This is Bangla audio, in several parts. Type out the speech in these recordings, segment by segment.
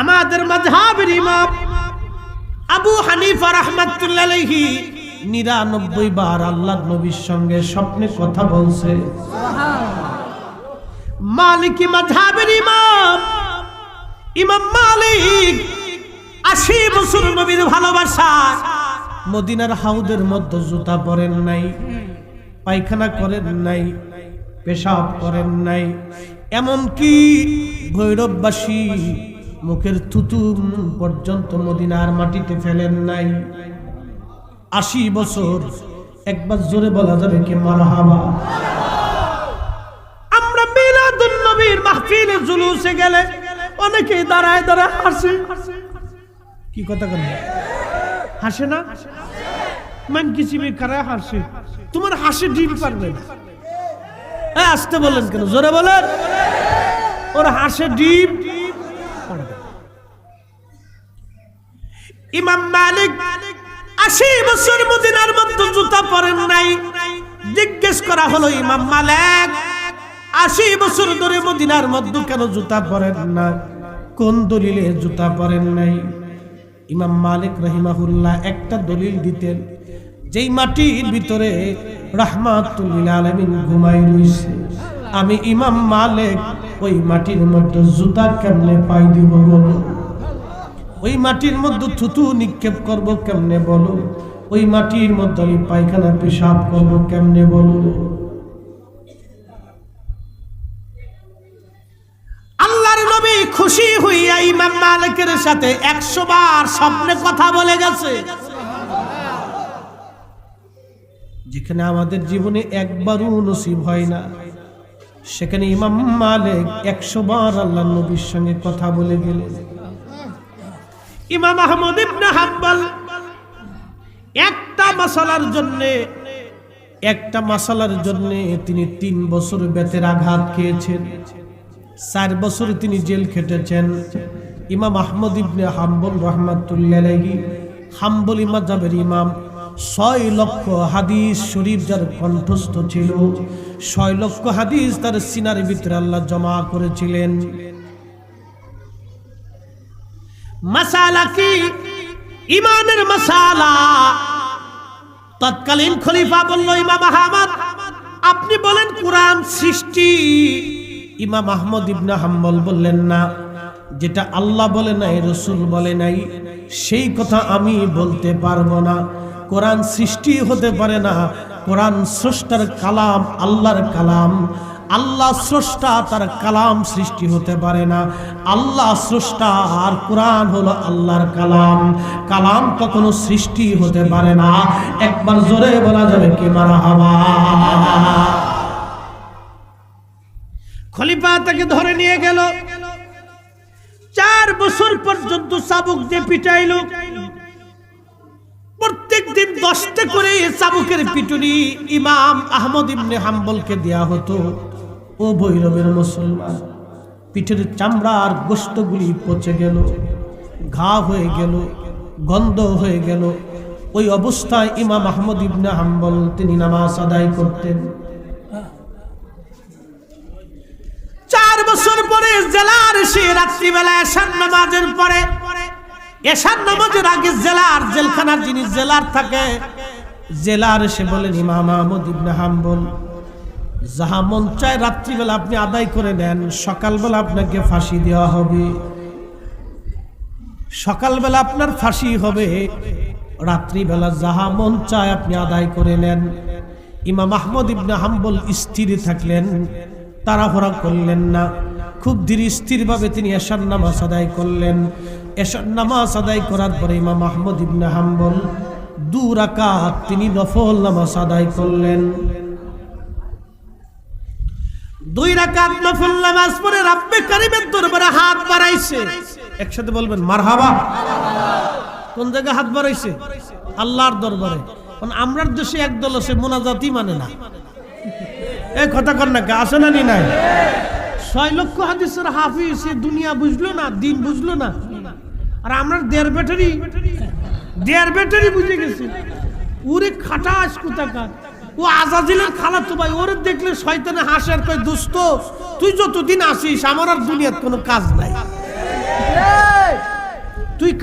আমাদের মাযহাবের ইমাম আবু হানিফা রাহমাতুল্লাহ আলাইহি 99 বার আল্লাহর নবীর সঙ্গে স্বপ্নে কথা বলছে। মালিকি মাযহাবের ইমাম মালিক 80 বছর নবীর ভালোবাসা, মদিনার হাউদের মধ্যে জুতা পরেন নাই, পায়খানা করেন নাই, পেশাব করেন নাই, এমনকি ভৈরববাসী মুখের থুতু পর্যন্ত মদিনার মাটিতে ফেলেন নাই। 80 বছর, একবার জোরে বলা যাবে কি মারহাবা। আমরা মিলাদুন নবীর মাহফিলে জুলুসে গেলে অনেকে দাঁড়ায় দাঁড়ায় হাসে। কি কথা কেন হাসে না? মান কিছু কারা হাসে? তোমার হাসে ডিম পারবে না। আসতে বলেন কেন? জোরে বলেন। ওর হাসে ডিম পারবে। ইমাম মালিক 80 বছর মদিনার মধ্যে জুতা পরেন নাই। জিজ্ঞেস করা হলো, ইমাম মালিক 80 বছর ধরে মদিনার মধ্যে কেন জুতা পরেন না? কোন দলিলে জুতা পরেন নাই? ইমাম মালিক রাহিমাহুল্লাহ একটা দলিল দিতেন, যেই মাটির ভিতরে রাহমাতুল লিল আলামিন ঘুমাই রইছে, আমি ইমাম মালিক ওই মাটির মধ্যে জুতা কেমনে পাই দিব বলো? ওই মাটির মধ্যে থুতু নিক্ষেপ করব কেমনে বলো? ওই মাটির মধ্যে আমি পায়খানা পেশাব করব কেমনে বলো? আল্লাহর নবী খুশি হইয়া ইমাম মালিকের সাথে 100 বার স্বপ্নে কথা বলে গেছে। যেখানে আমাদের জীবনে একবারও নসিব হয় না, সেখানে ইমাম মালিক 100 বার আল্লাহর নবীর সঙ্গে কথা বলে গেলেন। ইমাম আহমদ ইবনে হাম্বল একটা মাসালার জন্য তিনি 3 বছর বেতের আঘাত খেয়েছেন, 4 বছর তিনি জেল খেটেছেন। ইমাম আহমদ ইবনে হাম্বল রাহমাতুল্লাহ আলাইহি হাম্বলি মাযহাবের ইমাম, 6 লক্ষ হাদিস শরীফ যার কণ্ঠস্থ ছিল, 6 লক্ষ হাদিস তার সিনার ভিতরে আল্লাহ জমা করেছিলেন। মাসালা কি? ইমানের মাসালা। তৎকালীন খলিফা বলল, ইমাম আহমদ আপনি বলেন কোরআন সৃষ্টি। ইমাম আহমদ ইবনে হাম্বল বললেন, না, যেটা আল্লাহ বলে নাই, রাসূল বলে নাই, সেই কথা আমি বলতে পারবো না। কোরআন সৃষ্টি হতে পারে না, কোরআন স্রষ্টার কালাম, আল্লাহর কালাম। আল্লাহ স্রষ্টা, তার কালাম সৃষ্টি হতে পারে না। আল্লাহ স্রষ্টা আর কোরআন হলো আল্লাহর কালাম। কালাম কখনো সৃষ্টি হতে পারে না। একবার জোরে বলা যাবে কি মারহাবা। খলিফা তাকে ধরে নিয়ে গেল, 4 বছর পর্যন্ত চাবুক দিয়ে পিটাইল। প্রত্যেক দিন 10টা করে চাবুকের পিটুনি ইমাম আহমদ ইবনে হাম্বলকে দেয়া হতো। ও ভৈরবের মুসলমান, পিঠের চামড়া আর গোশতগুলি পচে গেল, ঘা হয়ে গেল, গন্ধ হয়ে গেল। ওই অবস্থায় ইমাম আহমদ ইবনে হাম্বল তিনি নামাজ আদায় করতেন। 4 বছর পরে জেলার এসে রাত্রিবেলা এশার নামাজের পরে, এশার নামাজের আগে জেলখানার যিনি জেলার থাকে, জেলার এসে বলেন, ইমাম আহমদ ইবনে হাম্বল, যাহা মন চায় রাত্রিবেলা আপনি আদায় করে নেন, সকালবেলা আপনাকে ফাঁসি দেওয়া হবে। সকালবেলা আপনার ফাঁসি হবে, রাত্রিবেলা যাহা মন চায় আপনি আদায় করে নেন। ইমাম আহমদ ইবনে হাম্বল স্থির থাকলেন, তাড়াহুড়া করলেন না। খুব ধীর স্থিরভাবে তিনি এশার নামাজ আদায় করলেন। এশার নামাজ আদায় করার পরে ইমাম আহমদ ইবনে হাম্বল 2 রাকাত তিনি নফল নামাজ আদায় করলেন। 2 রাকাত নফল নামাজ পড়ে রব্বে কারীমের দরবারে হাত বাড়াইছে। একসাথে বলবেন মারহাবা। কোন জায়গায় হাত বাড়াইছে? আল্লাহর দরবারে। কারণ আমরার দেশে একদল আছে মোনাজাতই মানে না। এই কথা কর না, আছে না নি নাই? 6 লক্ষ হাদিসের হাফিজ, সে দুনিয়া বুঝলো না, দিন বুঝলো না। আর আমরা 1.5 ব্যাটারি বুঝে গেছি। ওরে খাটাস কোথাকার, ও আজাজিলের খালাতো ভাই, ওরে দেখলে শয়তানে হাসে আর কয়, দোস্ত তুই যতদিন আসিস আমার আর দুনিয়ার কোনো কাজ নাই।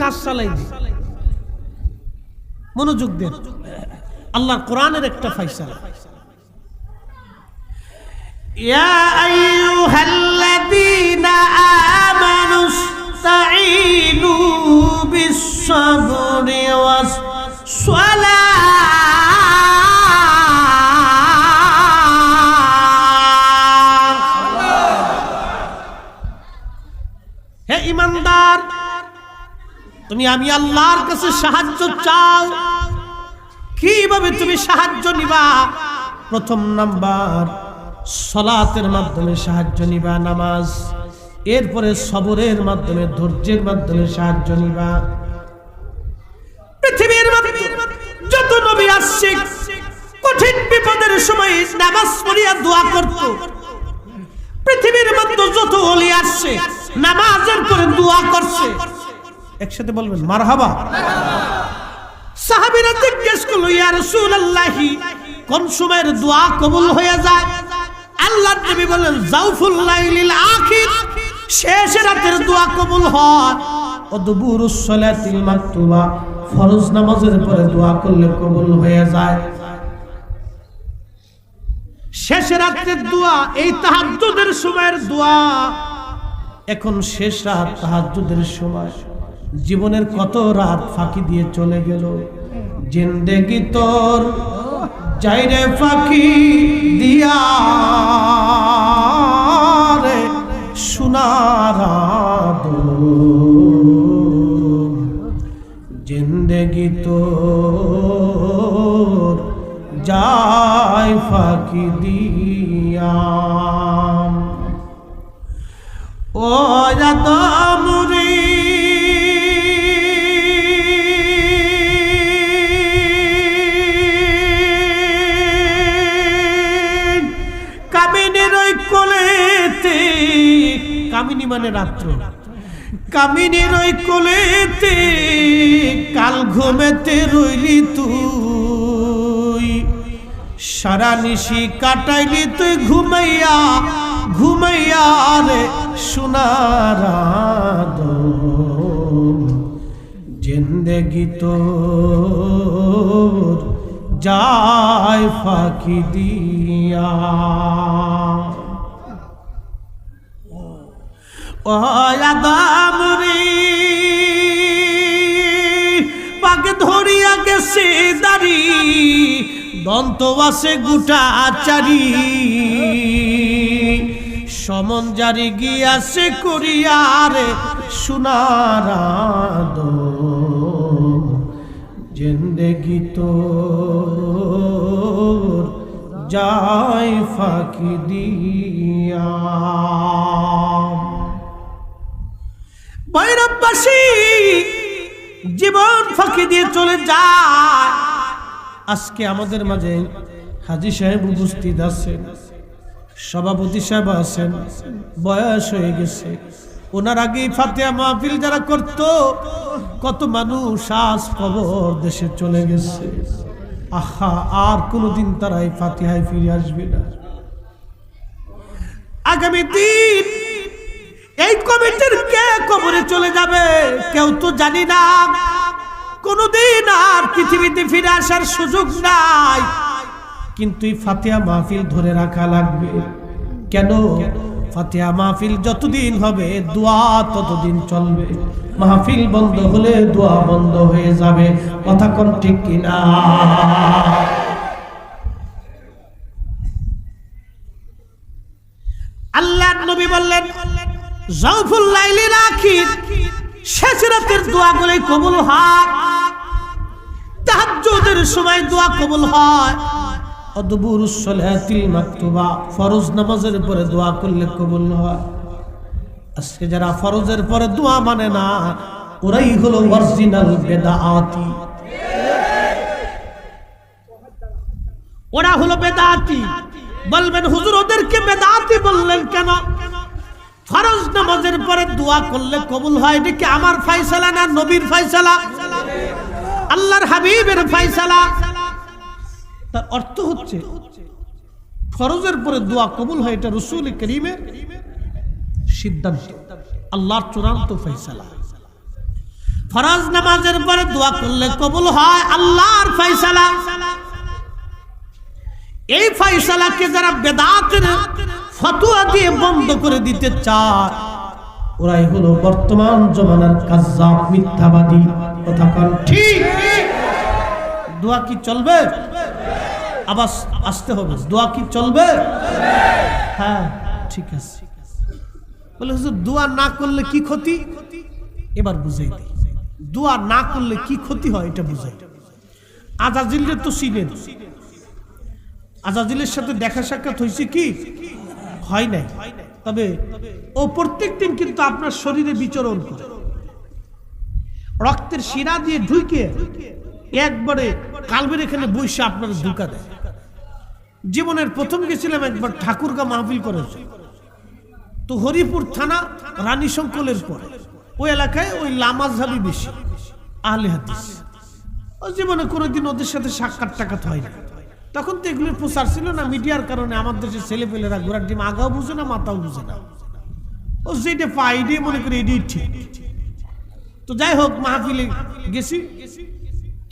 কাজ চালাই দিই। মনোযোগ দেন, আল্লাহর কোরআনের একটা ফয়সালা। ইয়া আইয়ুহাল্লাযীনা আমানুস্তাঈনু বিস-সাবরি ওয়াস-সালাহ। হে ঈমানদার, তুমি আমি আল্লাহর কাছে সাহায্য চাও। কিভাবে তুমি সাহায্য নিবা? প্রথম নাম্বার, সালাতের মাধ্যমে সাহায্য নিবা, নামাজ। এরপরে সবরের মাধ্যমে, ধৈর্যের মাধ্যমে সাহায্য নিবা। পৃথিবীর মধ্যে যত নবী আসছে কঠিন বিপদের সময় নামাজ পড়িয়া দোয়া করত। পৃথিবীর মধ্যে যত ওলি আসছে নামাজের পরে দোয়া করছে। একসাথে বলবেন মারহাবা। সাহাবীরা জিজ্ঞেস করলো, ইয়া রাসূলুল্লাহ, কোন সময়ের দোয়া কবুল হয়ে যায়? আল্লাহর নবী বলেন, জাওফুল লাইলিল আখির, শেষ রাতের দোয়া কবুল হয়। ওদুবুরুস সালাতিল মাকতুবা, ফরজ নামাজের পরে দোয়া করলে কবুল হয়ে যায়। শেষ রাতের দোয়া, এই তাহাজ্জুদের সময়ের দোয়া। এখন শেষ রাত, তাহাজ্জুদের সময়। জীবনের কত রাত ফাঁকি দিয়ে চলে গেল। জিন্দেগি তোর যাইরে ফাঁকি দিয়া রে সোনার আদর। জিন্দেগি তোর যায় ফাঁকি দিয়া। ও জাদমুরি কামিনী মানে রাত্র, কামিনীর ওই কোলেতে কাল ঘুমেতে রইলি তুই। সারা নিশি কাটাইলি তুই ঘুমাইয়া ঘুমাইয়া রে সোনার আদর। জিন্দেগি তোর যায় ফাঁকি দিয়া। ও আদমরি পাকে ধরিয়া গেছে দাড়ি, দন্ত আছে গোটা চারি। সমন জারি গিয়াছে করিয়ারে সোনার আদর। জিন্দেগি তোর যায় ফাঁকি দিয়া। ভৈরববাসী জীবন ফাঁকি দিয়ে চলে যায়। আজকে আমাদের মাঝে হাজী সাহেব উপস্থিত আছেন, সভাপতি সাহেব আছেন, বয়স হয়ে গেছে। ওনার আগে ফাতিহা মাহফিল যারা করত, কত মানুষ আজ কবর দেশে চলে গেছে। আহা, আর কোনদিন তারা এই ফাতিহায় ফিরে আসবে না। আগামী দিন এই কমিটির কে কবরে চলে যাবে কেউ তো জানি না। কোনদিন আর পৃথিবীতে ফিরে আসার সুযোগ নাই, কিন্তু এই ফাতিহা মাহফিল ধরে রাখা লাগবে। কেন? ফাতিহা মাহফিল যতদিন হবে দোয়া ততদিন চলবে। মাহফিল বন্ধ হলে দোয়া বন্ধ হয়ে যাবে। কথা কোন ঠিক কিনা? আল্লাহর নবী বললেন, জাওফুল লাইলিল আখির, শেষ রাতের দোয়াগুলো কবুল হয়। তাহাজ্জুদের সময় দোয়া কবুল হয়। ওদুবুরুস সালাতিল মাকতুবা, ফরজ নামাজের পরে দোয়া করলে কবুল হয়। আজকে যারা ফরজের পরে দোয়া মানে না, ওরাই হলো অরিজিনাল বেদাতি। ওরা হলো বেদাতি। বলবেন হুজুর ওদেরকে বেদাতি বললেন কেন? ফরজ নামাজের পরে দোয়া করলে কবুল হয়, এটা কি আমার ফয়সালা না নবীর ফয়সালা? আল্লাহর হাবিবের ফয়সালা। তার অর্থ হচ্ছে ফরজের পরে দোয়া কবুল হয়, এটা রাসূল করিমের সিদ্ধান্ত, আল্লাহর চূড়ান্ত ফয়সালা। ফরজ নামাজের পরে দোয়া করলে কবুল হয় আল্লাহর ফয়সালা। এই ফয়সালাকে যারা বেদাতের ফতোয়া দিয়ে বন্ধ করে দিতে চায় ওরাই হলো বর্তমান জমানার কাজ্জাব, মিথ্যাবাদী। কথা বল ঠিক। দোয়া কি চলবে? আবার আসতে হবে। দোয়া কি চলবে? হ্যাঁ ঠিক আছে। বলে হুজুর দোয়া না করলে কি ক্ষতি? এবার বুঝাই দিই, দোয়া না করলে কি ক্ষতি হয় এটা বুঝাই। আজাজিলের তো চিনেন, আজাজিলের সাথে দেখা সাক্ষাৎ হয়েছে কি? হয় নাই। তবে ও প্রত্যেকদিন কিন্তু আপনার শরীরে বিচরণ করে, রক্তের শিরা দিয়ে ঢুকে একবারে কালবের এখানে বসে আপনার ধোঁকা দেয়। জীবনের প্রথম গেছিলাম একবার ঠাকুরগা মাহফিল করেছে, তো হরিপুর থানা রানী শঙ্কলের পরে ওই এলাকায় ওই লামাজহাবি বেশি, আহলে হাদিস। ওই জীবনে কোনোদিন ওদের সাথে সাক্ষাৎ টাকাত হয় না। তখন তো এগুলোর প্রচার ছিল না, মিডিয়ার কারণে আমার দেশের ছেলেপেলেরা ঘোড়ার ডিম আগাও বুঝে না মাথাও বুঝে না, ও যেটা পাই এটাই মনে করি এটাই ঠিক। তো যাই হোক মাহফিলে গেছি,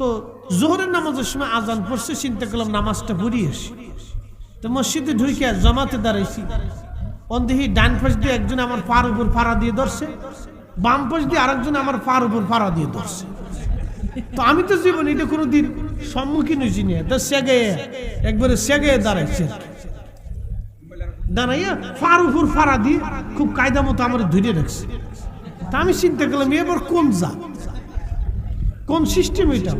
তো জোহরের নামাজের সময় আজান পড়ছে, চিন্তা করলাম নামাজটা পড়িয়ে আসি। তো মসজিদে ঢুকে জমাতে দাঁড়াইছি, অন্ধেহি ডান পাশ দিয়ে একজন আমার পার উপর ফাড়া দিয়ে ধরছে, বাম পাশ দিয়ে আরেকজন আমার পার উপর ফাড়া দিয়ে ধরছে। তো আমি তো জীবন এটা কোনোদিন সম্মুখীন হয়েছি না, তো সেগে একবারে সেগে দাঁড়াইছে, দাঁড়াইয়া ফার উপর ফাড়া দিয়ে খুব কায়দা মতো আমার ধরে রাখছে। তা আমি চিন্তা করলাম এবার কোন যা কোন সিস্টেম এটা?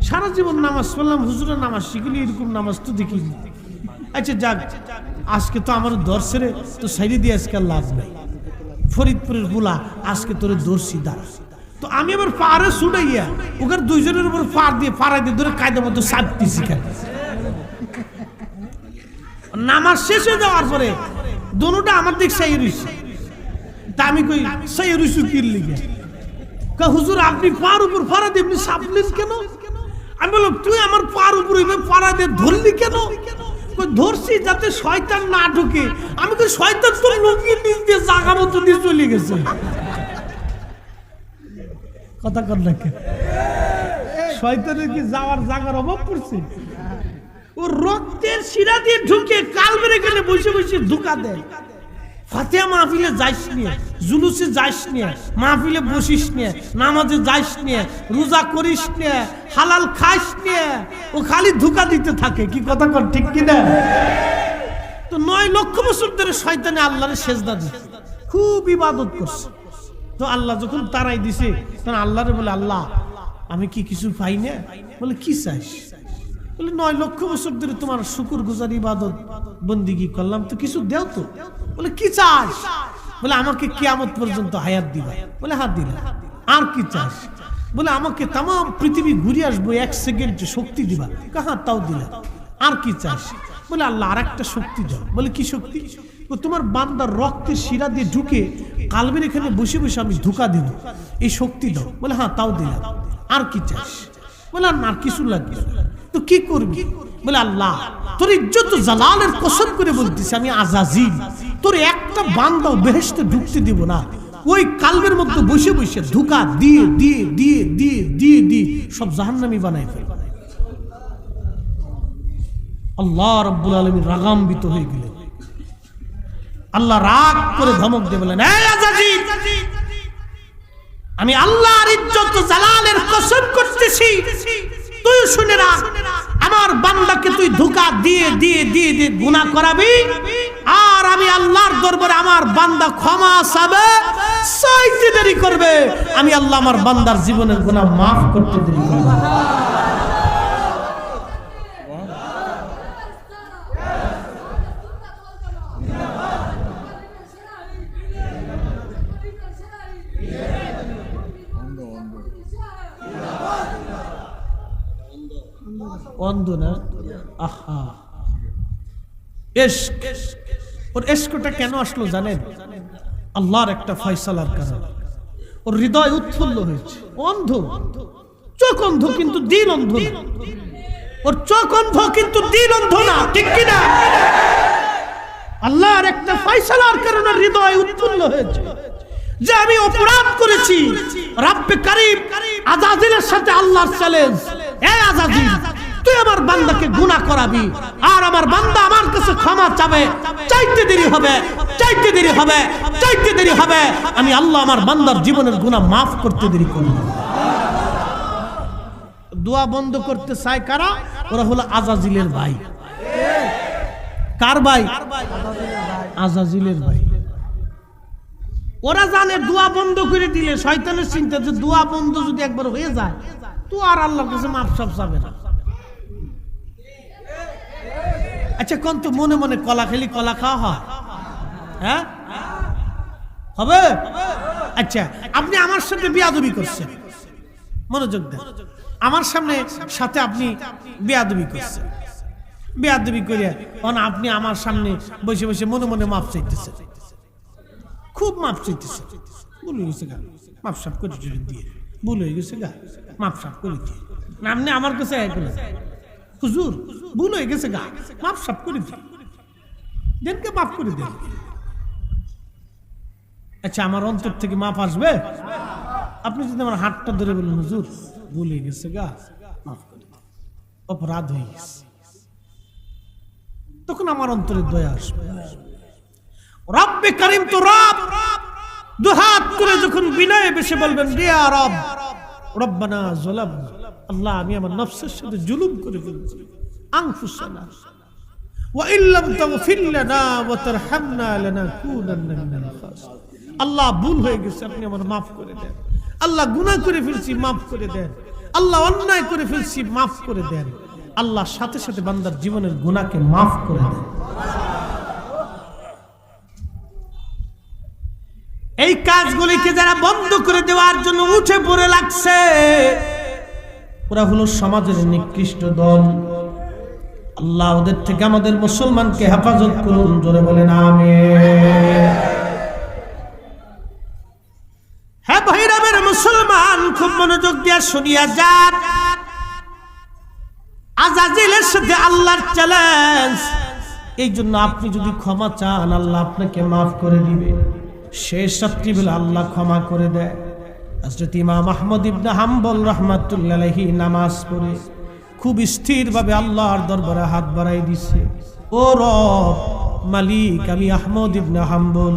সারা জীবন নামাজ পড়লাম, হুজুরের নামাজ শিখলি, এরকম নামাজ তো দেখিনি। আচ্ছা যাক, আজকে তো আমার দর্শনে তো সাইডে দিয়ে আজকে লাভ নাই, ফরিদপুরের বুলা আজকে তোর দর্শি দাঁড়া। তো আমি আবার পাড়ে ছুটাইয়া ওখানে দুইজনের উপর পাড় দিয়ে ফাড়াই দিয়ে ধরে কায়দা মতো চাপতেছি। নামাজ শেষ হয়ে যাওয়ার পরে দোনোটা আমার দিক সাই রইছে। তা আমি কই সাই রইছু কি লিগে? হুজুর আপনি পার উপর ফাড়া দিয়ে আপনি চাপলেন কেন? আমি বললাম তুই আমার পার উপর ফাড়া দিয়ে ধরলি কেন? ধরছি যাতে শয়তান না ঢুকে। আমি কই শয়তান তোর লুঙ্গি নিচ দিয়ে জাগা মতো দিয়ে চলে গেছে। কথা কর না কে? শয়তানের কি যাওয়ার জায়গার অভাব পড়ছে? ও রক্তের শিরা দিয়ে ঢুকে কালবের এখানে বসে বসে ধোঁকা দেয়। ফাতিহা মাহফিলে যাইস নিয়ে, জুলুসে যাইস নিয়ে, মাহফিলে বসিস নিয়ে, নামাজে যাইস নিয়ে, রোজা করিস নিয়ে, হালাল খাইস নিয়ে, ও খালি ধোঁকা দিতে থাকে। কি কথা কর ঠিক কিনা? তো 9 লক্ষ বছর ধরে শয়তানে আল্লাহরে সেজদা দিচ্ছে, খুব ইবাদত করছে। তো আল্লাহ যখন তারাই দিছে তখন আল্লাহরে বলে আল্লাহ আমি কি কিছু পাই না? বলে কি চাইস? বলে 9 লক্ষ বছর ধরে তোমার শুকর গুজার ইবাদত বন্দিগি করলাম, তো কিছু দেও তো। বলে কি চাস? বলে আমাকে কিয়ামত পর্যন্ত হায়াত দিবা। বলে হাত দিলা। আর কি চাস? বলে আমাকে তাম পৃথিবী ঘুরে আসবো 1 সেকেন্ডে শক্তি দিবা। কাহা তাও দিলা। আর কি চাস? বলে আল্লাহ আর একটা শক্তি দাও। বলে কি শক্তি? তোমার বান্দার রক্তের শিরা দিয়ে ঢুকে কালবের এখানে বসে বসে আমি ধোঁকা দেব, এই শক্তি দাও। বলে হ্যাঁ তাও দিলাম। আর কি চাস? বলে আর কিছু লাগবে। তো কি করবি? বলে আল্লাহ তোর ইজ্জত জালালের কসম করে বলতেছি আমি আজাজিল, তোর একটা বান্দাও বেহেশতে ঢুকতে দিব না। ওই কালবের মধ্যে বসে বসে ধোঁকা দিয়ে দিয়ে দিয়ে দিয়ে দিয়ে দিয়ে সব জাহান্নামী বানাই ফেলবে। আল্লাহ রাব্বুল আলামিন রাগান্বিত হয়ে গেলেন। আল্লাহ রাগ করে ধমক দিয়ে বলেন এই আজাজিল, আমি আল্লাহর ইজ্জত জালালের কসম করতেছি তুই শুনে রাখ, আমার বান্দাকে তুই ধোঁকা দিয়ে দিয়ে দিয়ে দিয়ে গুনাহ করাবি, আর আমি আল্লাহর দরবারে আমার বান্দা ক্ষমা চাবে, চাইতে দেরি করবে, আমি আল্লাহ আমার বান্দার জীবনের গুনাহ মাফ করতে দেরি করব। অন্ধ না, আহা ইশক। ওর ইশকটা কেন আসলো জানেন? আল্লাহর একটা ফয়সালার কারণে। ওর হৃদয় উৎফুল্ল হয়েছে। অন্ধ, চোখ অন্ধ কিন্তু দিল অন্ধ না। ওর চোখ অন্ধ কিন্তু দিল অন্ধ না, ঠিক কিনা? আল্লাহর একটা ফয়সালার কারণে হৃদয় উৎফুল্ল হয়েছে যে আমি অপরাধ করেছি, রব্বে কারীম আযাজিলের সাথে আল্লাহর চ্যালেঞ্জ, এই আযাজিল তুই আমার বান্দাকে গুনাহ করাবি আর আমার বান্দা আমার কাছে ক্ষমা চাবে, চাইতে দেরি হবে, চাইতে দেরি হবে, চাইতে দেরি হবে, আমি আল্লাহ আমার বান্দার জীবনের গুনাহ maaf করতে দেরি করব। দোয়া বন্ধ করতে চায় কারা? ওরা হলো আযাজিলের ভাই। কার ভাই? আযাজিলের ভাই। ওরা জানে দোয়া বন্ধ করে দিলে শয়তানের চিন্তা যে দোয়া বন্ধ যদি একবার হয়ে যায় তো আর আল্লাহর কাছে মাফ সব যাবে না। আচ্ছা কোন তো মনে মনে কলা খেলি কলা খাওয়া হয়? হ্যাঁ হবে? আচ্ছা আপনি আমার সাথে বিয়াদবি করছেন, মনোযোগ দেন, আমার সাথে আপনি বিয়াদবি করছেন, বিয়াদবি করে আপনি আমার সামনে বসে বসে মনে মনে মাপ চাইতেছেন, খুব মাপ চাইতেছে, ভুল হয়ে গেছে গা, মাপ সাপ করে দিয়ে, ভুল হয়ে গেছে গা, মাপ সাপ করে দিয়ে, আপনি আমার কাছে হুজুর ভুল হয়ে গেছে গা, মাপ সাপ করে দিয়ে দেনকে মাফ করে দেন। আচ্ছা আমার অন্তর থেকে মাপ আসবে? আপনি যদি আমার হাতটা ধরে বললেন হুজুর ভুল হয়ে গেছে গা, মাফ করে দেন, অপরাধ হয়ে গেছে, তখন আমার অন্তরে দয়া আসবে। রব্বে কারীম তো রব, দুহাত করে যখন বিনয়ে বেশে বলবেন ইয়া রব রব্বানা যালামনা, আল্লাহ আমি আমার নফসের সাথে জুলুম করে ফেলেছি, আনফুসানা ওয়া ইল্লাম তাগফির লানা ওয়া তারহামনা লানাকুনান্না মিনাল খাসিরিন। আল্লাহ ভুল হয়ে গেছে, আপনি আমার মাফ করে দেন, আল্লাহ গুনাহ করে ফেলছি মাফ করে দেন, আল্লাহ অন্যায় করে ফেলছি মাফ করে দেন। আল্লাহ সাথে সাথে বান্দার জীবনের গুনাহকে মাফ করে দেন। এই কাজগুলিকে যারা বন্ধ করে দেওয়ার জন্য উঠে পড়ে লাগছে ওরা হলো সমাজের নিকৃষ্ট দল। আল্লাহ ওদের থেকে আমাদের মুসলমানকে হেফাজত করুন, জোরে বলেন আমিন। হ্যাঁ ভাইরামের মুসলমান খুব মনোযোগ দিয়ে শুনিয়া যান, আযাজিলের সাথে আল্লাহর চ্যালেঞ্জ। এই জন্য আপনি যদি ক্ষমা চান আল্লাহ আপনাকে মাফ করে দিবে। শেষ রাত্রিবেলা আল্লাহ ক্ষমা করে দেয়। হযরত ইমাম আহমদ ইবনে হাম্বল রাহমাতুল্লাহি আলাইহি নামাজ পড়ে খুব স্থিরভাবে আল্লাহর দরবারে হাত বাড়াই দিছে, ও রব মালিক, আমি আহমদ ইবনে হাম্বল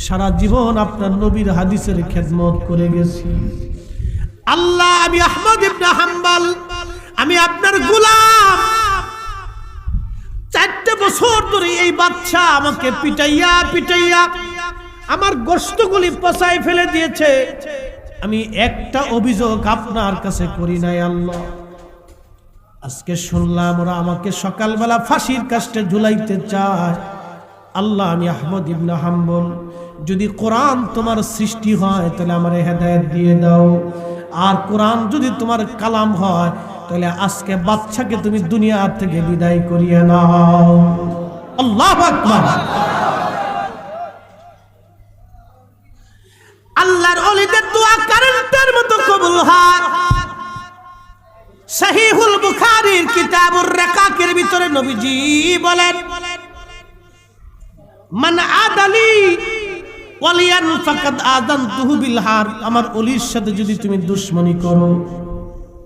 সারা জীবন আপনার নবীর হাদিসের খেদমত করে গেছি। আল্লাহ আমি আহমদ ইবনে হাম্বল, আমি আপনার গোলাম, 4 বছর ধরে এই বাদশা আমাকে পিটাইয়া পিটাইয়া আমার গোশতগুলি পচাই ফেলে দিয়েছে, আমি একটা অভিযোগ আপনার কাছে করি নাই আল্লাহ। আজকে শুনলাম ওরা আমাকে সকালবেলা ফাঁসির কাস্টে ঝুলাইতে চায়। আল্লাহ আমি আহমদ ইবনে হাম্বল, যদি কোরআন তোমার সৃষ্টি হয় তাহলে আমার হেদায়েত দিয়ে দাও, আর কোরআন যদি তোমার কালাম হয় তাহলে আজকে বাচ্চাকে তুমি দুনিয়া থেকে বিদায় করিয়ে নাও। আল্লাহু আকবার। আল্লাহর ওলিদের দোয়া কারেন্টের মতো কবুল হয়। সহিহুল বুখারীর কিতাবুর রিকাকের ভিতরে নবীজি বলেন, মান আদালি ওয়ালিয়ান ফাকাদ আযানতুহু বিল হারব, আমার ওলির সাথে যদি তুমি দুশমনি করো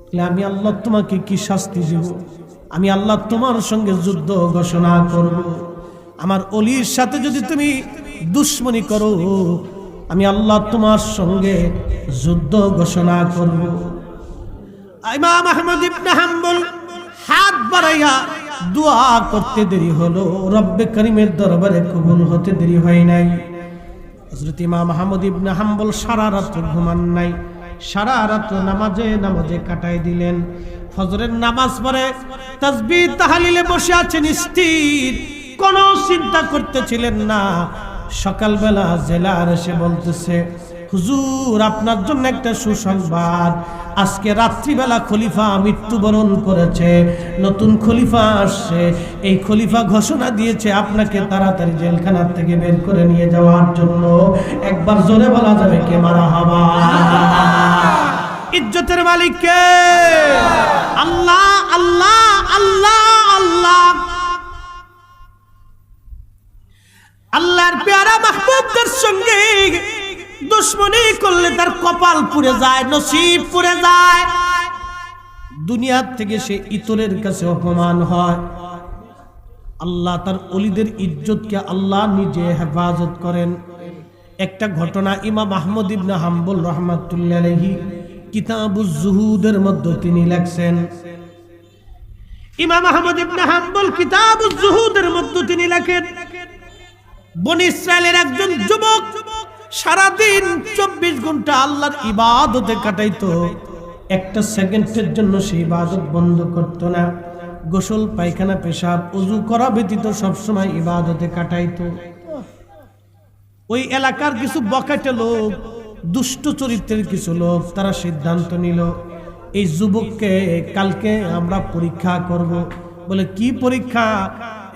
তাহলে আমি আল্লাহ তোমাকে কি শাস্তি দেব? আমি আল্লাহ তোমার সঙ্গে যুদ্ধ ঘোষণা করব। আমার ওলির সাথে যদি তুমি দুশমনি করো আমি আল্লাহ তোমার সঙ্গে যুদ্ধ ঘোষণা করব। ইমাম আহমদ ইবনে হাম্বল হাত বাড়াইয়া দোয়া করতে দেরি হলো, রব্বে কারীমের দরবারে কবুল হতে দেরি হয় নাই। হযরত ইমাম আহমদ ইবনে হাম্বল সারা রাত ঘুমান নাই, সারা রাত নামাজে কাটাই দিলেন। ফজরের নামাজ পড়ে তাসবিহ তাহলিলে বসে আছেন স্থির, কোনো চিন্তা করতেছিলেন না। সকালবেলা জেলার এসে বলতেছে, হুজুর আপনার জন্য একটা সুসংবাদ, আজকে রাত্রিবেলা খলিফা মৃত্যুবরণ করেছে, নতুন খলিফা আসছে, এই খলিফা ঘোষণা দিয়েছে আপনাকে তাড়াতাড়ি জেলখানা থেকে বের করে নিয়ে যাওয়ার জন্য। একবার জোরে বলা যাবে কে মারহাবা? ইজ্জতের মালিক কে? আল্লাহ আল্লাহ আল্লাহ আল্লাহ। আল্লাহর প্যারা মাহবুবদের সঙ্গে দুশ্মনী করলে তার কপাল পুড়ে যায়, নসিব পুড়ে যায়, দুনিয়ার থেকে সে ইতরের কাছে অপমান হয়। আল্লাহ তার ওলিদের ইজ্জতকে আল্লাহ নিজে হেফাজত করেন। একটা ঘটনা ইমাম আহমদ ইবনে হাম্বল রাহমাতুল্লাহি আলাইহি কিতাবুজ জুহুদের মধ্যে তিনি লেখছেন। ইমাম আহমদ ইবনে হাম্বল কিতাবুজ জুহুদের মধ্যে তিনি লেখেন, বনি ইসরাইলের একজন যুবক সারাদিন 24 ঘন্টা আল্লাহর ইবাদতে কাটাইতো, একটা সেকেন্ডের জন্য সেই ইবাদত বন্ধ করতো না। গোসল, পায়খানা, পেশাব, ওযু করা ব্যতীত সবসময় ইবাদতে কাটাইতো। ওই এলাকার কিছু বখাটে লোক, দুষ্ট চরিত্রের কিছু লোক, তারা সিদ্ধান্ত নিল এই যুবককে কালকে আমরা পরীক্ষা করব। বলে কি পরীক্ষা?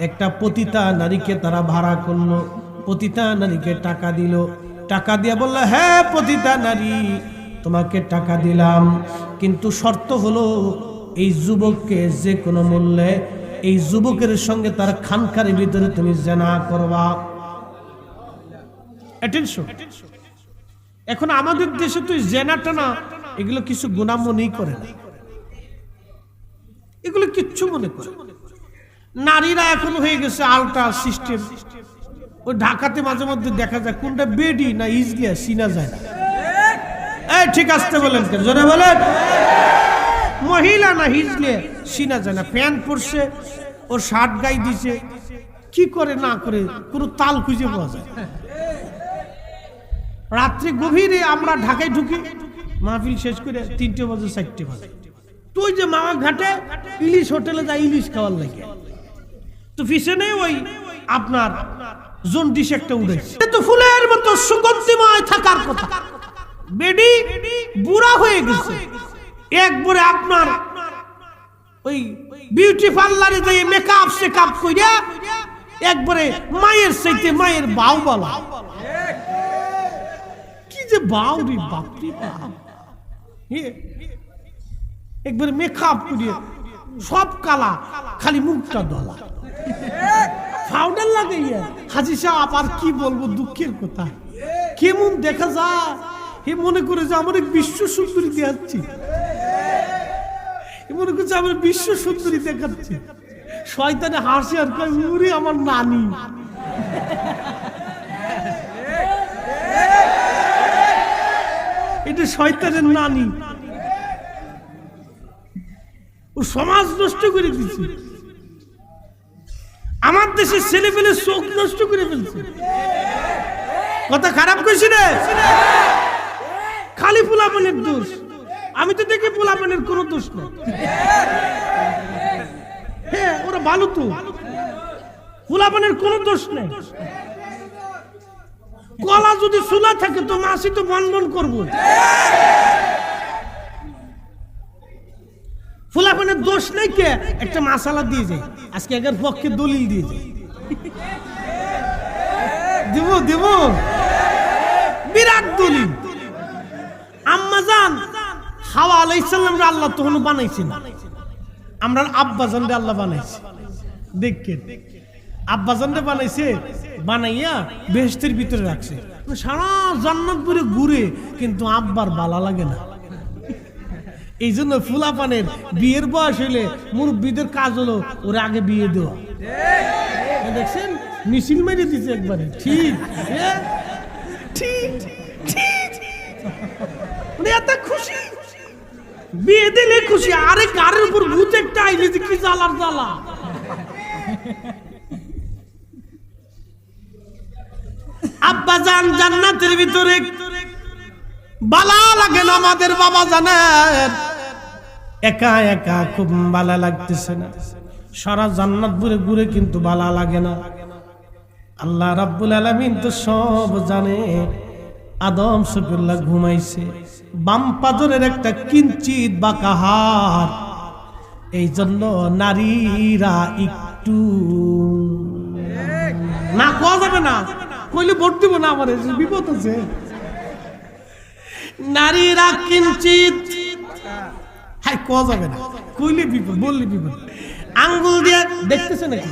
একটা পতিতা নারীকে তারা ভাড়া করলো, পতিতা নারীকে টাকা দিল, টাকা দিয়ে বললো, হ্যাঁ পতিতা নারী তোমাকে টাকা দিলাম, কিন্তু শর্ত হলো এই যুবককে যে কোনো মূল্যে এই যুবকের সঙ্গে তার খানকার ভিতরে তুমি জিনা করবা। এখন আমাদের দেশে তো জেনাটা না, এগুলো কিছু গুনাহ মনেই করে না, এগুলো কিচ্ছু মনে করে। নারীরা এখন হয়ে গেছে আলট্রা সিস্টেম। ওই ঢাকাতে মাঝে মধ্যে দেখা যায় কোনটা বেডি না ইজলিয়া চিনা যায় না। এই ঠিক আসতে বলেন, জোরে বলেন। মহিলা না হিজলিয়া চিনা যায় না। প্যান্ট পরছে, ওর শার্ট গায়ে দিছে, কি করে না করে কোনো তাল খুঁজে পাওয়া যায়। রাত্রে গভীরে আমরা ঢাকায় ঢুকি, মাহফিল শেষ করে 3টে বাজে 4টে বাজে, তুই যে মামা ঘাটে ইলিশ হোটেলে যায় ইলিশ খাওয়ার লাগে, তো পিছনে ওই আপনার জন্ডিস একটা উড়েছে। তো ফুলের মতো সুগন্ধিময় থাকার কথা, বেডি বুড়া হয়ে গেছে, একবারে আপনার ওই বিউটি পার্লারে যাই মেকআপ শেকআপ কইরা একবারে মায়ের চাইতে মায়ের বাউ বলা। কি যে বাউ রে, বাপরে বাপ, একবারে মেকআপ করিয়া সব কালা, খালি মুখটা দলা, পাউডার লাগাইয়া। হাজি সাহেব আর কি বলবো, দুঃখের কথা, কেমন দেখা যায়। হে মনে করে যে আমার বিশ্ব সুন্দরী দেখাচ্ছি, মনে করছে আমার বিশ্ব সুন্দরী দেখাচ্ছি। শয়তানে হাসি আর কয়, ওরে আমার নানি। এটা শয়তানের নানি, ও সমাজ নষ্ট করে দিচ্ছে। আমার দেশের ছেলে পেলে চোখ নষ্ট করে ফেলছে। কথা খারাপ কইছি রে, খালি পোলাপানের দোষ। আমি তো দেখি পোলাপানের কোনো দোষ নেই। হ্যাঁ ওরা ভালো তো, পোলাপানের কোনো দোষ নেই। কলা যদি চুলা থাকে তো মাসি তো বনবন করবো। ফুলাপানের দোষ নেই, কে একটা মাসালা দিয়ে যায়, আজকে এর পক্ষে দলিল দিয়ে যায়, দেব দেব বিরাট দলিল। আম্মা জান হাওয়া আলাইহিস সালাম রে আল্লাহ তখন বানাইছে না, আমরা আব্বা জান রে আল্লাহ বানাইছে। দেখেন আব্বা জান রে বানাইছে, বানাইয়া বেহেশতের ভিতরে রাখছে, সারা জান্নাত পুরে ঘুরে, কিন্তু আব্বার ভালো লাগে না। এই জন্য ফুলাপানের বিয়ের বয়স হইলে মুরব্বীদের কাজ হলো ওরা আগে বিয়ে দেওয়া। দেখছেন মিছিল মেরে দিচ্ছে একবারে, ঠিক ঠিক ঠিক, মানে এত খুশি, বিয়ে দিলে খুশি। আরে কারের উপর ভূত একটা আইলে যে কি জ্বালার জ্বালা। আব্বা জান জান্নাতের ভিতরে বালা লাগে না, আমাদের বাবা জানেন একা একা খুব বালা লাগতেছে না, সারা জান্নাত ঘুরে ঘুরে কিন্তু বালা লাগে না। আল্লাহ রাব্বুল আলামিন তো সব জানে। আদম সফিউল্লাহ ঘুমাইছে, বাম পাজরের একটা কিঞ্চিত বাঁকা হাড়, এই জন্য নারীরা একটু না কোয়া যাবে না, কইলে ভোট দিব না, আমার বিপদ আছে। নারীরা কিঞ্চিত, হ্যাঁ কোয়া যাবে না, কইলে বিপদ, বললে বিপদ। আঙ্গুল দিয়ে দেখতেছে নাকি?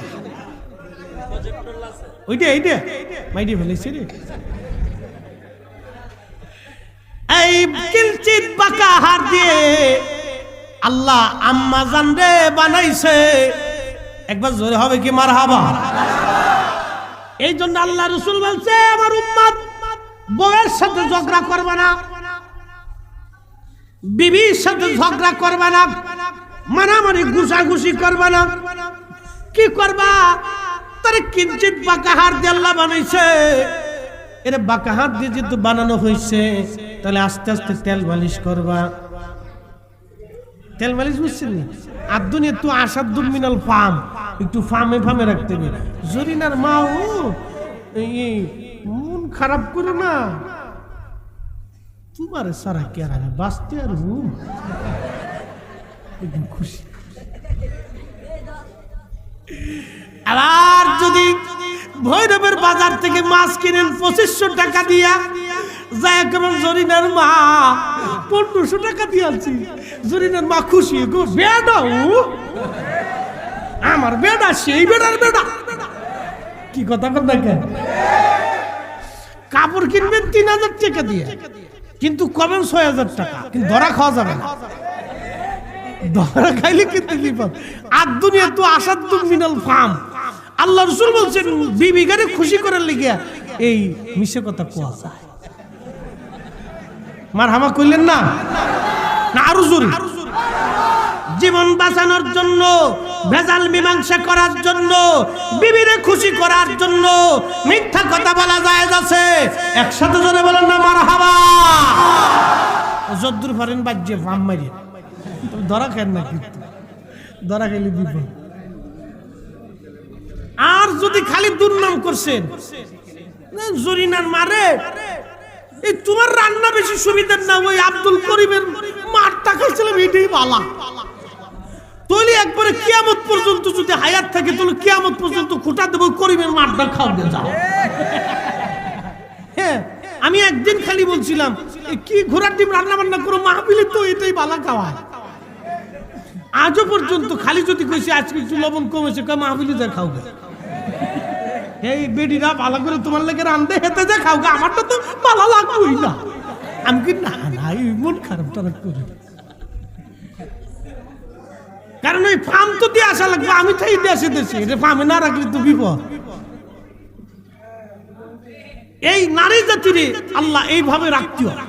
ওইটা এইটা মাইডে ফেলেছে রে। এই কিঞ্চিত বাঁকা হাত দিয়ে আল্লাহ আম্মা জান রে বানাইছে। একবার জোরে হবে কি মারহাবা। এই জন্য আল্লাহ রাসূল বলছে আমার উম্মত বউয়ের সাথে ঝগড়া করবে না, বিবির সাথে ঝগড়া করবে না, মারামারি ঘুষাঘুষি করবে না। কি করবা? তার কিঞ্চিত বাঁকা হাত দিয়ে আল্লাহ বানাইছে। এর বাঁকা হাত দিয়ে যেহেতু বানানো হয়েছে, তাহলে আস্তে আস্তে তেল মালিশ করবা। তেল মালিশ বুঝছেন না? আর দুনিয়া তো আসাদ মিনাল ফাম, একটু ফামে ফামে রাখতে হবে। জরিনার মা ও এই মন খারাপ করো না, তোমার সারা কে আর বাঁচতে আর একদম খুশি। আবার যদি ভৈরবের বাজার থেকে মাছ কিনেন 2500 টাকা দিয়া, যায় কেমন জরিনার মা 1500 টাকা দিয়ে আনছি। জরিনার মা খুশি, গো বেডা আমার বেডা সেই বেডার বেডা। কি কথা কর দেখেন, কাপড় কিনবেন 3000 টাকা দিয়ে, কিন্তু কবেন 6000 টাকা, কিন্তু ধরা খাওয়া যাবে না। ধরা খাইলে কিন্তু বিপদ। আর দুনিয়া তো আসাদ মিনাল ফাম। আল্লাহ রাসূল বলছেন বিবি গারে খুশি করার লিগে এই মিছে কথা কোয়া যায়। মারহামা কইলেন না? না আরো জোরে। জীবন বাঁচানোর জন্য, ভেজাল মীমাংসা করার জন্য, বিবিরে খুশি করার জন্য মিথ্যা কথা বলা যায় আছে। একসাথে জোরে বলেন না মারহাবা। যদ্দুর পারেন বাজ্যে ফাম মারি, ধরা খেন না, কিন্তু ধরা খেলে বিপদ। আর যদি খালি দুর্নাম করছেন জরিনার মারে, এই তোমার রান্না বেশি সুবিধার না, ওই আব্দুল করিমের মারটা খাইছিলাম এটাই বালা। তাহলে একবারে কিয়ামত পর্যন্ত যদি হায়াত থাকে, তাহলে কিয়ামত পর্যন্ত খোটা দেবো করিমের মারটা খাওয়াতে যাও। হ্যাঁ, আমি একদিন খালি বলছিলাম কি ঘোড়ার ডিম রান্না বান্না করো মাহফিলে, তো এটাই বালা খাওয়ায়। আজও পর্যন্ত খালি যদি কইছি আজকে একটু লবণ কমেছে, মাহফিলে যা খাও। এই বেডিরা ভালো করে তোমার লেগে রান্ধে হেতে যা খাও, আমারটা তো ভালো লাগবেই না। আমি কি না না মন খারাপ টারাপ করি, কারণ ওই ফার্ম তো দিয়ে আসা লাগবে। আমি তাই দেশে দেশে এটা ফার্মে না রাখলে তো বিপদ। এই নারী জাতির আল্লাহ এইভাবে রাখতে হয়।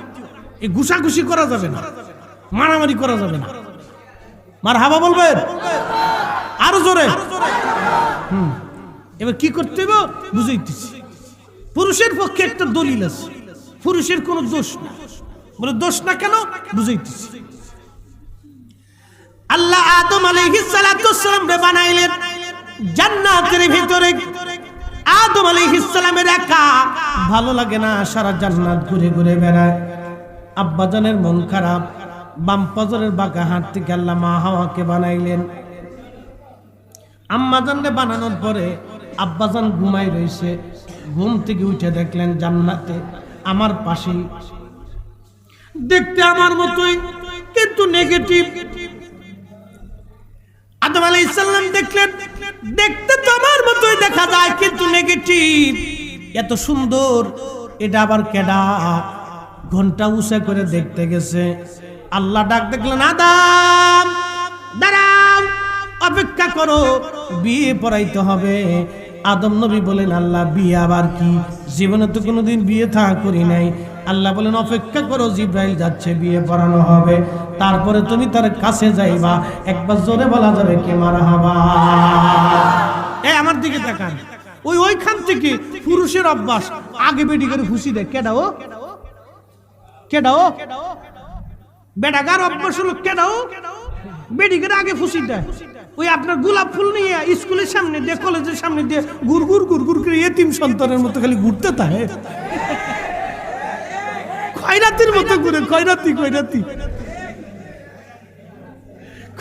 এই ঘুষাঘুষি করা যাবে না, মারামারি করা যাবে না। মারহাবা বলবেন আরো জোরে। এবার কি করতে হবে বুঝাইতেছি। পুরুষের পক্ষে একটা দলিল আছে, পুরুষের কোনো দোষ না। বলে দোষ না কেন বুঝাইতেছি। আল্লাহ আদম আলাইহিস সালাতু ওয়াস সালাম রে বানাইলেন জান্নাতের ভিতরে। আদম আলাইহিস সালামের একা ভালো লাগে না, সারা জান্নাত ঘুরে ঘুরে বেড়ায়। আব্বাজানের মন খারাপ, বাম পাজরের বাঁকা হাত থেকে আল্লাহ মা হাওয়াকে বানাইলেন। আম্মাজানরে বানানোর পরে আব্বাজান ঘুমাই রয়েছে। ঘুম থেকে উঠে দেখলেন জান্নাতে আমার পাশেই, দেখতে আমার মতোই কিন্তু নেগেটিভ। আদম আলাইহিস সালাম দেখলেন দেখতে তো আমার মতোই দেখা যায়, কিন্তু নেগেটিভ। এত সুন্দর, এটা আবার কেডা? ঘন্টা উঁচা করে দেখতে গেছে। আল্লাহ ডাক দেখলেন আদম দাঁড়াও, অপেক্ষা করো, বিয়ে পড়াইতে হবে। আদম নবী বলেন আল্লাহ বিয়ে আবার কি? জীবনে তো কোনোদিন বিয়ে থা করি নাই। আল্লাহ বলেন অপেক্ষা করো, জিব্রাইল যাচ্ছে, বিয়ে পড়ানো হবে, তারপরে তুমি তার কাছে যাইবা। একবার জোরে বলা যাবে কি মারহাবা। এই আমার দিকে তাকান। ওইখান থেকে পুরুষের অভ্যাস, আগে বেডি করে খুশি দেয়। কেডাও কেডাও বেডাগার অভ্যাস হলো কেডাও বেডি করে আগে খুশি দেয়। ওই আপনার গোলাপ ফুল নিয়ে স্কুলের সামনে দিয়ে, কলেজের সামনে দিয়ে গুড়গুড় গুড়গুড় করে এতিম সন্তানের মতো খালি ঘুরতে থাকে, খয়রাতির মতো ঘুরে।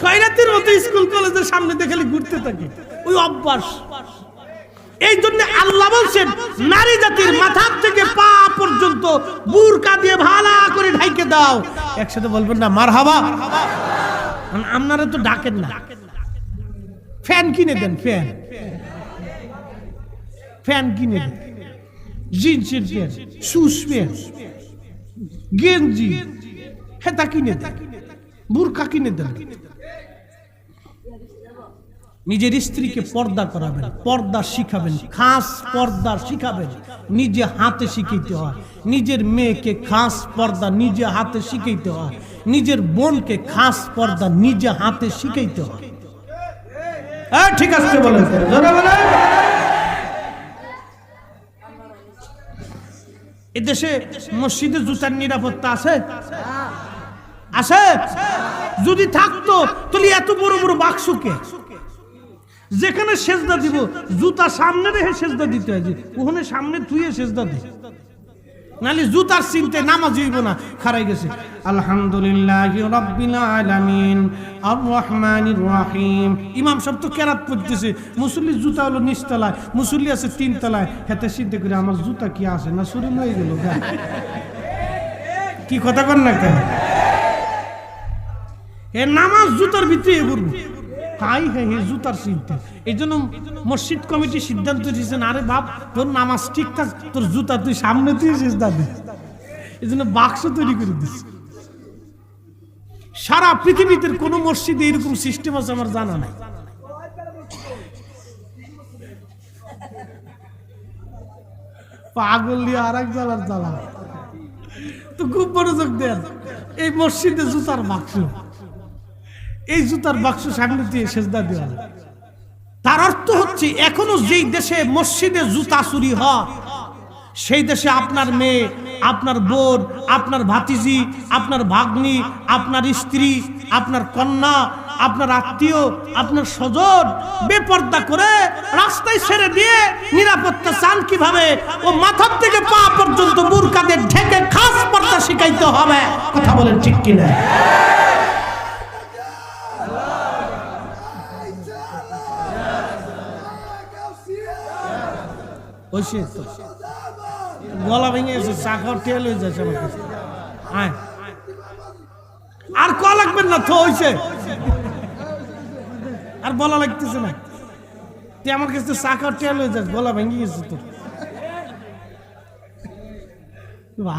খয়রাতির মতো স্কুল কলেজের সামনে দিয়ে খালি ঘুরতে থাকে, ওই অভ্যাস। এই জন্য আল্লাহ বলছেন নারী জাতির মাথা থেকে পা পর্যন্ত বুরকা দিয়ে ভালো করে ঢাইকে দাও। একসাথে বলবেন না মারহাবা। আপনারা তো ডাকেন না। ফ্যান কিনে দেন, ফ্যান কিনে দেন, জিন্সের প্যান্ট, শুজ প্যান্ট, গেঞ্জি, খেতা কিনে দেন, বুরকা কিনে দেন। নিজের স্ত্রীকে পর্দা করাবেন, পর্দা শিখাবেন, খাস পর্দা শিখাবেন, নিজে হাতে শিখাইতে হয়। নিজের মেয়েকে খাস পর্দা নিজে হাতে শিখাইতে হয়। নিজের বোনকে খাস পর্দা নিজে হাতে শিখাইতে হয়। ঠিক আছে বলেন, এদেশে মসজিদে জুতার নিরাপত্তা আছে? আছে? যদি থাকতো তাহলে এত বড় বড় বাক্সকে যেখানে সেজদা দিব জুতা সামনে রেখে সেজদা দিতে হয়, ওখানে সামনে তুইয়ে সেজদা দে, নালে জুতার চিন্তায় নামাজ হইব না। খারাই গেছে আলহামদুলিল্লাহি রাব্বিল আলামিন আর রহমানির রহিম। ইমাম সাহেব তো কেরাত পড়তেছে, মুসল্লির জুতা হলো নিচতলায়, মুসল্লি আছে তিনতলায়। হেতে সিদ্ধে করে আমার জুতা কি আছে না শুরু হয়ে গেল। কি কথা কর না কেন? এ নামাজ জুতার ভিতরে করবো, তাই হ্যাঁ জুতার চিন্তা। এই জন্য মসজিদ কমিটি সিদ্ধান্ত দিয়েছেন, আরে বাপ তোর নামাজ ঠিকঠাক, তোর জুতা তুই সামনে তুই সিজদা দে। এই জন্য বাক্স তৈরি করে দিচ্ছে। সারা পৃথিবীতে কোন মসজিদে এরকম সিস্টেম আছে আমার জানা নাই। পাগল নিয়ে আর এক জ্বালার জ্বালা তো খুব মনোযোগ দেন। এই মসজিদে জুতার বাক্স, এই জুতার বাক্স সামনে দিয়ে সেজদা দেওয়া। তার অর্থ হচ্ছে এখনো যেই দেশে মসজিদে জুতা চুরি হয়, সেই দেশে আপনার মেয়ে, আপনার বোন, আপনার ভাতিজি, আপনার ভাগ্নি, আপনার স্ত্রী, আপনার কন্যা, আপনার আত্মীয়, আপনার স্বজন বেপর্দা করে রাস্তায় ছেড়ে দিয়ে নিরাপত্তা চান কিভাবে? ও মাথার থেকে পা পর্যন্ত বুরকাদের ঢেকে খাস পর্দা শিখাইতে হবে। কথা বলেন ঠিক কিনা? গলা ভেঙে গেছে, চাকর টেল হয়ে যাচ্ছে আমার কাছে। আর ক লাগবেন না তো, হয়েছে আর বলা লাগতেছে না। তুই আমার কাছে চাকর টেল হয়ে যাচ্ছে, গলা ভেঙে গেছে তোর।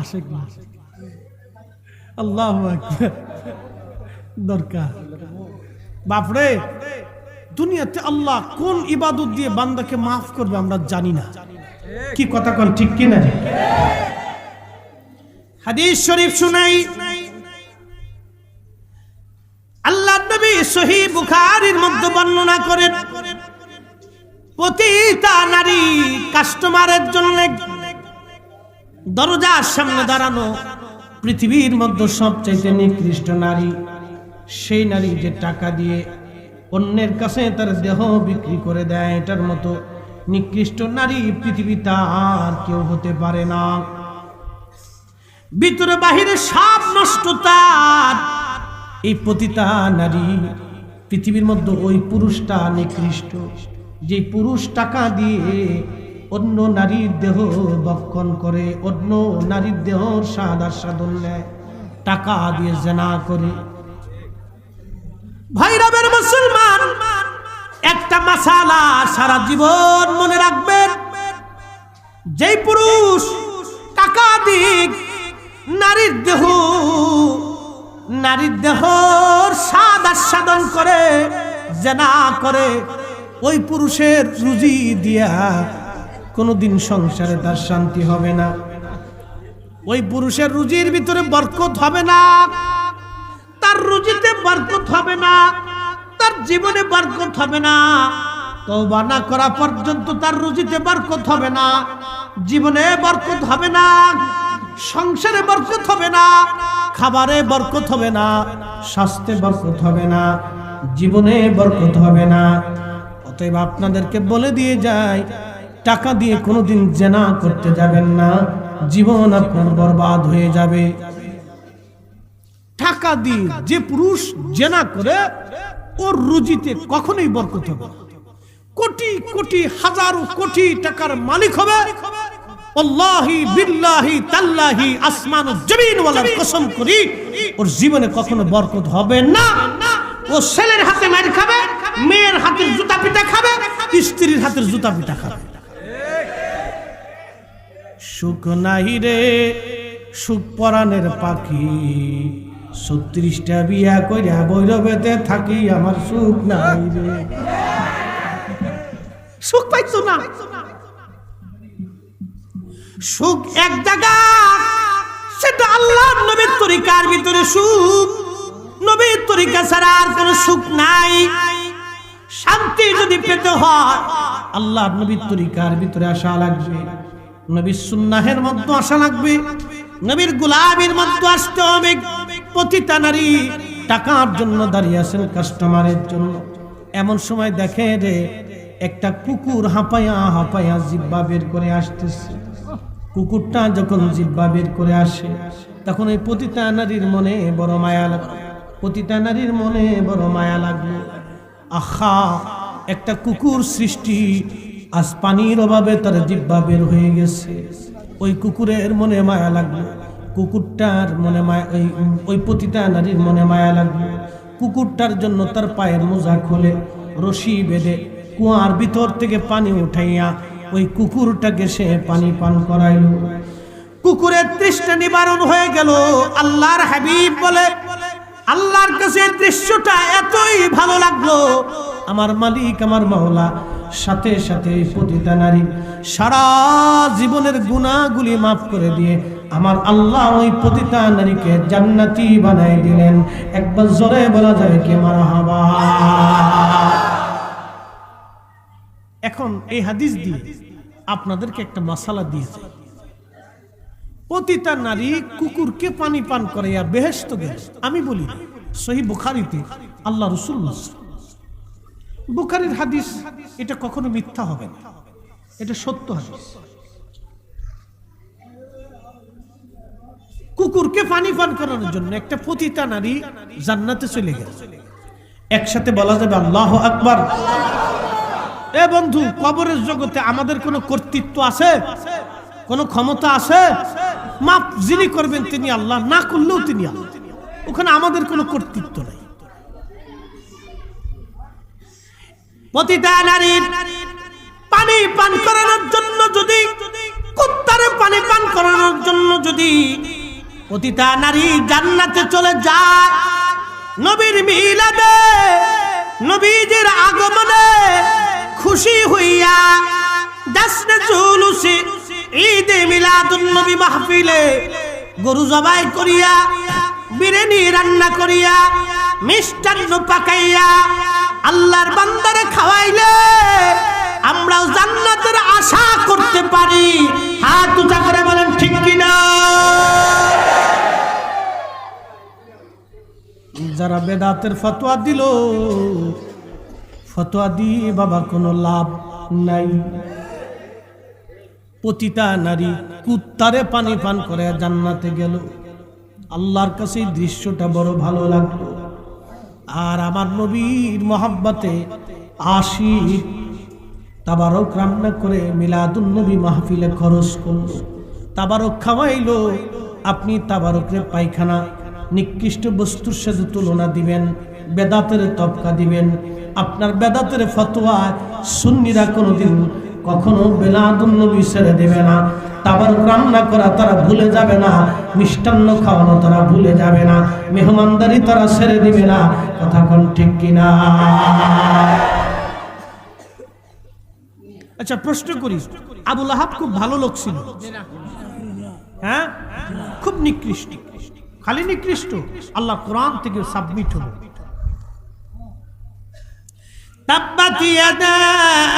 আসে কি আল্লাহু আকবার দরকার। বাপরে, দুনিয়াতে আল্লাহ কোন ইবাদত দিয়ে বান্দাকে মাফ করবে আমরা জানি না। কি কথা কোন ঠিক কিনা? হাদিস শরীফ শুনাই, আল্লাহর নবী সহিহ বুখারীর মধ্যে বর্ণনা করেন, প্রতিটা নারী কাস্টমারের জন্য দরজার সামনে দাঁড়ানো। পৃথিবীর মধ্যে সবচেয়ে নিকৃষ্ট নারী সেই নারী যে টাকা দিয়ে অন্যের কাছে তার দেহ বিক্রি করে দেয়। এটার মতো নিকৃষ্ট নারী পৃথিবীতে আর কেউ হতে পারে না। ভিতরে বাহিরে সব নষ্ট তার। এই প্রতিটা নারী পৃথিবীর মধ্যে ওই পুরুষটা নিকৃষ্ট, যে পুরুষ টাকা দিয়ে অন্য নারীর দেহ ভক্ষণ করে, অন্য নারীর দেহ স্বাদ আস্বাদন নেয়, টাকা দিয়ে জেনা করে। ভাইরাবের মুসলমান, একটা মাসালা সারা জীবন মনে রাখবেন, যেই পুরুষ টাকা দিয়ে নারীর দেহর স্বাদ আস্বাদন করে, জেনা করে, ওই পুরুষের রুজি দিয়া কোনোদিন সংসারে তার শান্তি হবে না। ওই পুরুষের রুজির ভিতরে বরকত হবে না, তার রুজিতে বরকত হবে না, তার জীবনে বরকত হবে না। তওবা না করা পর্যন্ত তার রুজিতে বরকত হবে না, জীবনে বরকত হবে না, সংসারে বরকত হবে না, খাবারে বরকত হবে না, স্বাস্থ্যে বরকত হবে না, জীবনে বরকত হবে না। অতএব আপনাদেরকে বলে দিয়ে যায়, টাকা দিয়ে কোনোদিন জেনা করতে যাবেন না, জীবন আপনার বরবাদ হয়ে যাবে। টাকা দিয়ে যে পুরুষ জেনা করে ওর রুজিতে কখনোই বরকত হবে না। কোটি কোটি হাজারো কোটি টাকার মালিক হবে, আল্লাহি বিল্লাহি তাল্লাহি আসমান ও জমিন ওয়ালার কসম করি, ওর জীবনে কখনো বরকত হবে না। ও ছেলের হাতে মার খাবে, মেয়ের হাতের জুতা পিটা খাবে, স্ত্রীর হাতের জুতা পিটা খাবে। সুখ নাহি রে সুখ পরাণের পাখি, 36টা বিয়া কইরা বৈরবেতে থাকি, আমার সুখ নাই রে। সুখ পাইছো না? সুখ এক জায়গা, সেটা আল্লাহর নবীর তরিকার ভিতরে সুখ। নবীর তরিকা ছাড়া আর কোনো সুখ নাই। শান্তি যদি পেতে হয় আল্লাহর নবীর তরিকার ভিতরে আসা লাগবে, নবীর সুন্নাহের মধ্যে আসা লাগবে, নবীর গোলামীর মধ্যে আসতে হবে। প্রতিটা নারী টাকার জন্য দাঁড়িয়ে আছেন, কাস্টমারের জন্য। এমন সময় দেখে রে একটা কুকুর হাঁপায়া হাঁপায়া জিহ্বা বের করে আসতেছে। কুকুরটা যখন জিহ্বা বের করে আসে তখন এই প্রতিটা নারীর মনে বড় মায়া লাগলো, প্রতিটা নারীর মনে বড় মায়া লাগলো। আহা, একটা কুকুর সৃষ্টি, আজ পানির অভাবে তার জিহ্বা বের হয়ে গেছে। ওই কুকুরের মনে মায়া লাগলো, কুকুরটার মনে মায়া, ওই প্রতিটা নারীর মনে মায়া লাগলো। কুকুরটার জন্য তার পায়ের মোজা খুলে রশি বেঁধে কুয়ার ভিতর থেকে পানি উঠাইয়া ওই কুকুরটাকে সে পানি পান করাইল। কুকুরের তৃষ্ণা নিবারণ হয়ে গেল। আল্লাহর হাবিব বলে, আল্লাহর কাছে দৃশ্যটা এতই ভালো লাগলো, আমার মালিক আমার মাওলা সাথে সাথে প্রতিটা নারী সারা জীবনের গুনাহগুলি মাফ করে দিয়ে আমার আল্লাহ ওই প্রতিটা নারীকে জান্নাতি বানাই দিলেন। একবার জোরে বলা যায় কি মারহাবা। এখন এই হাদিস দিয়ে আপনাদেরকে একটা মাসালা দিয়েছে। প্রতিটা নারী কুকুরকে পানি পান করে আর বেহেশত গেছে। আমি বলি সহিহ বুখারীতে আল্লাহ রাসূলুল্লাহ, বুখারীর হাদিস, এটা কখনো মিথ্যা হবে না, এটা সত্য হাদিস। কুকুরকে পানি পান করানোর জন্য একটা প্রতিটা নারী জান্নাতে চলে গেছে। একসাথে বলা যাবে আল্লাহু আকবার। এ বন্ধু, কবরের জগতে আমাদের কোনো কর্তৃত্ব আছে? কোনো ক্ষমতা আছে? মাফ যিনি করবেন তিনি আল্লাহ, না করলেও তিনি আল্লাহ। ওখানে আমাদের কোনো কর্তৃত্ব নাই। প্রতিটা নারীর পানি পান করানোর জন্য যদি, কুত্তারে পানি পান করানোর জন্য যদি প্রতিটা নারী জান্নাতে চলে যায়, নবীর মিলাদে, নবীজির আগমনে খুশি হইয়া জাসনে জুলুসে ঈদে মিলাদুন নবী মাহফিলে গরু জবাই করিয়া, বিরিয়ানি রান্না করিয়া, মিষ্টান্ন পাকাইয়া আল্লাহর বান্দারে খাওয়াইলে আমরাও জান্নাতের আশা করতে পারি। হাত উঁচা করে বলেন ঠিক কিনা? যারা বেদাতের ফতোয়া দিল, ফতোয়া দিয়ে বাবা কোনো লাভ নাই। প্রতিটা নারী কুত্তারে পানি পান করে জান্নাতে গেল। আল্লাহর কাছে এই দৃশ্যটা বড় ভালো লাগলো। আর আমার নবীর মহব্বতে আশিক তাবারক রান্না করে মিলাদুন নবী মাহফিলে খরচ করলো, তাবারক খাওয়াইলো। আপনি তাবারকের পায়খানা নিকৃষ্ট বস্তুর সাথে তুলনা দিবেন, বেদাতের তবকা দিবেন। আপনার বেদাতের ফতোয়া সুন্নিরা কোনোদিন কখনো মিলাদুন নবী ছেড়ে দেবে না। তাবারক রান্না করা তারা ভুলে যাবে না, মিষ্টান্ন খাওয়ানো তারা ভুলে যাবে না, মেহমানদারি তারা ছেড়ে দিবে না। কথা কোন ঠিক কিনা? আচ্ছা, প্রশ্ন করি, আবু লাহাব খুব ভালো লোক ছিল? হ্যাঁ, খুব নিকৃষ্ট। খালি নিকৃষ্ট, আল্লাহ কোরআন থেকে সাবমিট হলো। তাব্বাত ইয়াদা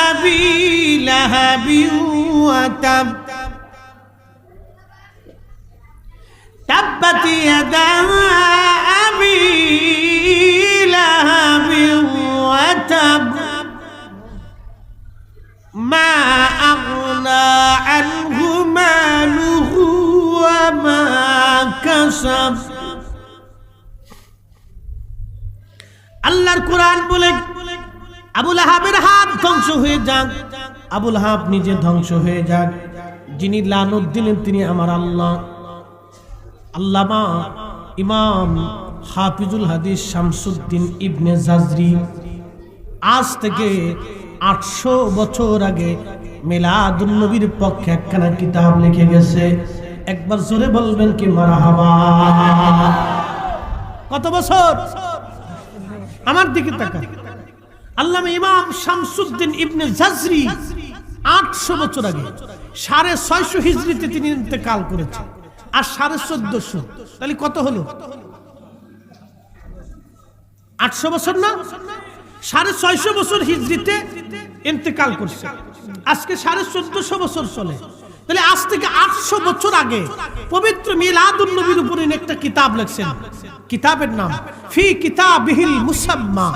আবি লাহাবি ওয়া তাব, তাব্বাত ইয়াদা আবি লাহাবি ওয়া তাব, মা আগনা আনহু মালুহু ওয়া মা কাসাব। আল্লাহর কোরআন বলে আবু লাহাবের হাত ধ্বংস হয়ে যাক, আবু লাহাব নিজে ধ্বংস হয়ে যাক। যিনি লানত দিলেন তিনি আমার আল্লাহ। আল্লামা ইমাম হাফিজুল হাদিস শামসুদ্দিন ইবনে জাজরি আজ থেকে 800 বছর আগে মিলাদুন নবীর পক্ষে একখানা কিতাব লিখে গেছে। একবার জোরে বলবেন কি মারহাবা। কত বছর? আমার দিকে তাকান। আল্লামা ইমাম শামসুদ্দিন ইবনে জাজরি 800 বছর আগে 650 হিজরিতে তিনি ইন্তেকাল করেছেন, আর 1450, তাহলে কত হলো? 800 বছর না, 650 বছর হিজরিতে ইন্তেকাল করছে, আজকে 1450 বছর চলে। তাহলে আজ থেকে 800 বছর আগে পবিত্র মিলাদুন নবীর উপরে একটা কিতাব লিখছেন। কিতাবের নাম ফি কিতাবিহিল মুসাম্মা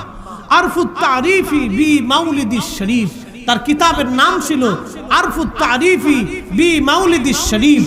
আরফুত তারিফি বি মাউলিদিশ শরীফ। তার কিতাবের নাম ছিল আরফুত তারিফি বি মাউলিদিশ শরীফ।